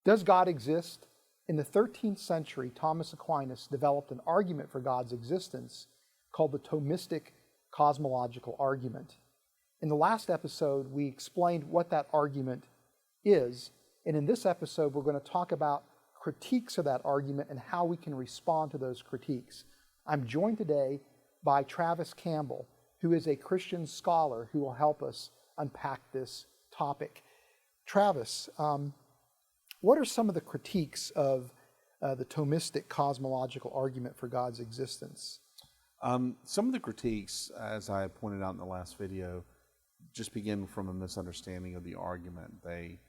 Does God exist? In the 13th century, Thomas Aquinas developed an argument for God's existence called the Thomistic cosmological argument. In the last episode, we explained what that argument is, and in this episode, we're going to talk about critiques of that argument and how we can respond to those critiques. I'm joined today by Travis Campbell, who is a Christian scholar who will help us unpack this topic. Travis, what are some of the critiques of the Thomistic cosmological argument for God's existence? Some of the critiques, as I pointed out in the last video, just begin from a misunderstanding of the argument. They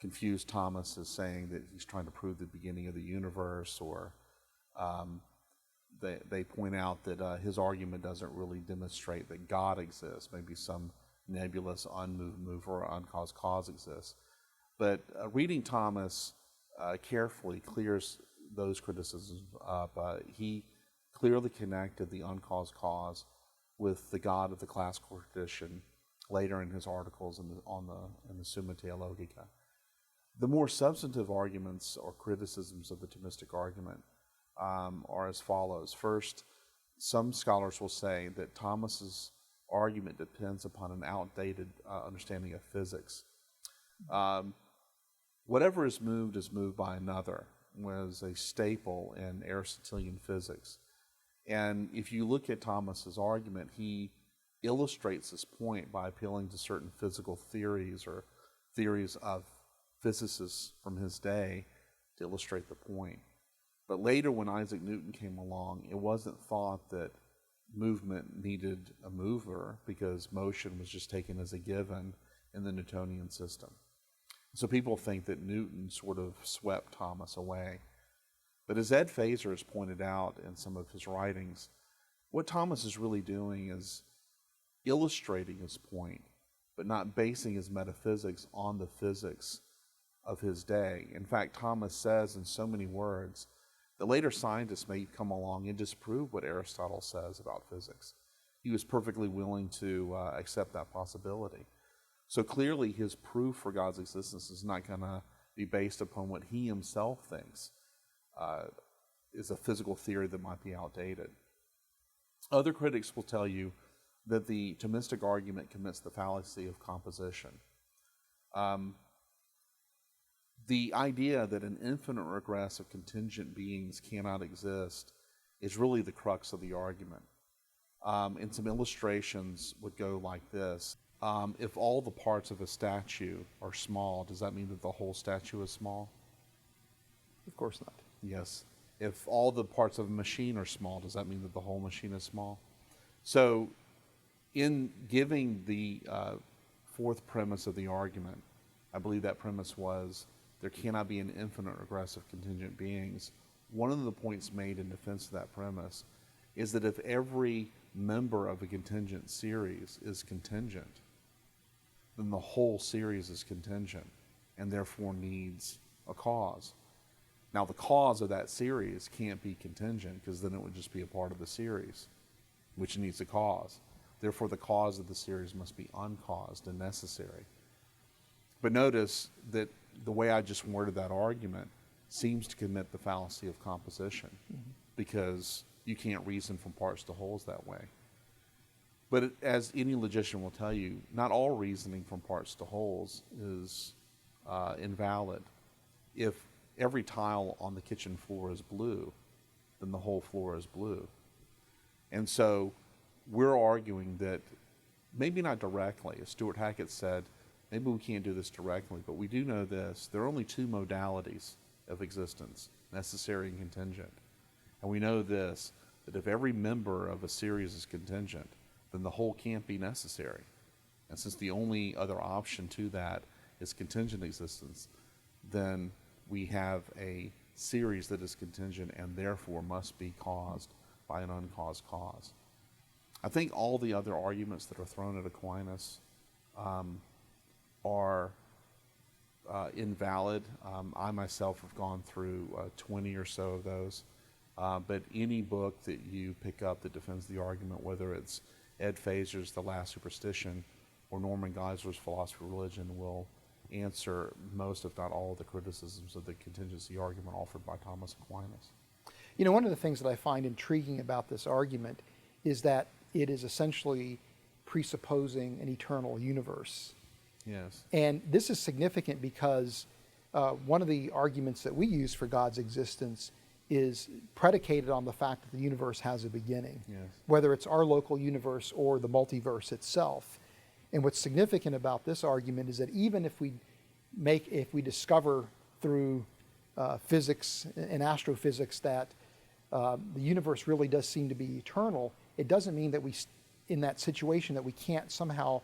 confuse Thomas as saying that he's trying to prove the beginning of the universe, or they point out that his argument doesn't really demonstrate that God exists. Maybe some nebulous unmoved mover or uncaused cause exists. But reading Thomas carefully clears those criticisms up. He clearly connected the uncaused cause with the God of the classical tradition later in his articles in the Summa Theologica. The more substantive arguments or criticisms of the Thomistic argument are as follows. First, some scholars will say that Thomas's argument depends upon an outdated understanding of physics. Whatever is moved by another was a staple in Aristotelian physics. And if you look at Thomas's argument, he illustrates this point by appealing to certain physical theories or theories of physicists from his day to illustrate the point. But later, when Isaac Newton came along, it wasn't thought that movement needed a mover because motion was just taken as a given in the Newtonian system. So people think that Newton sort of swept Thomas away. But as Ed Feser has pointed out in some of his writings, what Thomas is really doing is illustrating his point, but not basing his metaphysics on the physics of his day. In fact, Thomas says in so many words that later scientists may come along and disprove what Aristotle says about physics. He was perfectly willing to accept that possibility. So clearly his proof for God's existence is not going to be based upon what he himself thinks is a physical theory that might be outdated. Other critics will tell you that the Thomistic argument commits the fallacy of composition. The idea that an infinite regress of contingent beings cannot exist is really the crux of the argument. And some illustrations would go like this. If all the parts of a statue are small, does that mean that the whole statue is small? Of course not. Yes. If all the parts of a machine are small, does that mean that the whole machine is small? So in giving the fourth premise of the argument, I believe that premise was there cannot be an infinite regress of contingent beings. One of the points made in defense of that premise is that if every member of a contingent series is contingent, then the whole series is contingent and therefore needs a cause. Now, the cause of that series can't be contingent because then it would just be a part of the series, which needs a cause. Therefore, the cause of the series must be uncaused and necessary. But notice that the way I just worded that argument seems to commit the fallacy of composition because you can't reason from parts to wholes that way. But as any logician will tell you, not all reasoning from parts to wholes is invalid. If every tile on the kitchen floor is blue, then the whole floor is blue. And so we're arguing that maybe not directly, as Stuart Hackett said, maybe we can't do this directly, but we do know this. There are only two modalities of existence, necessary and contingent. And we know this, that if every member of a series is contingent, then the whole can't be necessary. And since the only other option to that is contingent existence, then we have a series that is contingent and therefore must be caused by an uncaused cause. I think all the other arguments that are thrown at Aquinas are invalid. I myself have gone through 20 or so of those. But any book that you pick up that defends the argument, whether it's Ed Feser's The Last Superstition or Norman Geisler's Philosophy of Religion, will answer most, if not all, of the criticisms of the contingency argument offered by Thomas Aquinas. You know, one of the things that I find intriguing about this argument is that it is essentially presupposing an eternal universe. Yes. And this is significant because one of the arguments that we use for God's existence is predicated on the fact that the universe has a beginning, Yes. whether it's our local universe or the multiverse itself. And what's significant about this argument is that even if we discover through physics and astrophysics that the universe really does seem to be eternal, it doesn't mean that in that situation that we can't somehow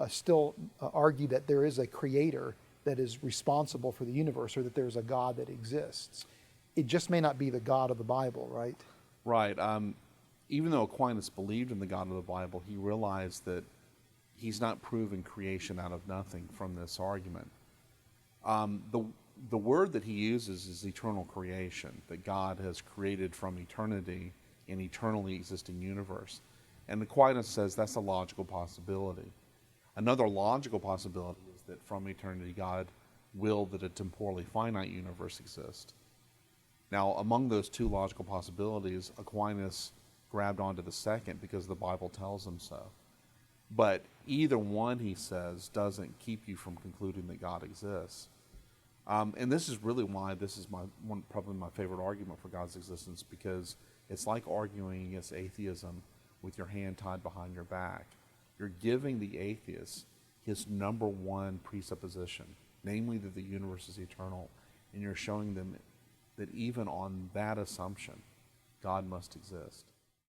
still argue that there is a creator that is responsible for the universe, or that there's a God that exists. It just may not be the God of the Bible, right? Right. Even though Aquinas believed in the God of the Bible, he realized that he's not proving creation out of nothing from this argument. The word that he uses is eternal creation, that God has created from eternity an eternally existing universe. And Aquinas says that's a logical possibility. Another logical possibility is that from eternity God willed that a temporally finite universe exist. Now, among those two logical possibilities, Aquinas grabbed onto the second because the Bible tells him so. But either one, he says, doesn't keep you from concluding that God exists. And this is really why this is probably my favorite argument for God's existence, because it's like arguing against atheism with your hand tied behind your back. You're giving the atheist his number one presupposition, namely that the universe is eternal, and you're showing them that even on that assumption, God must exist.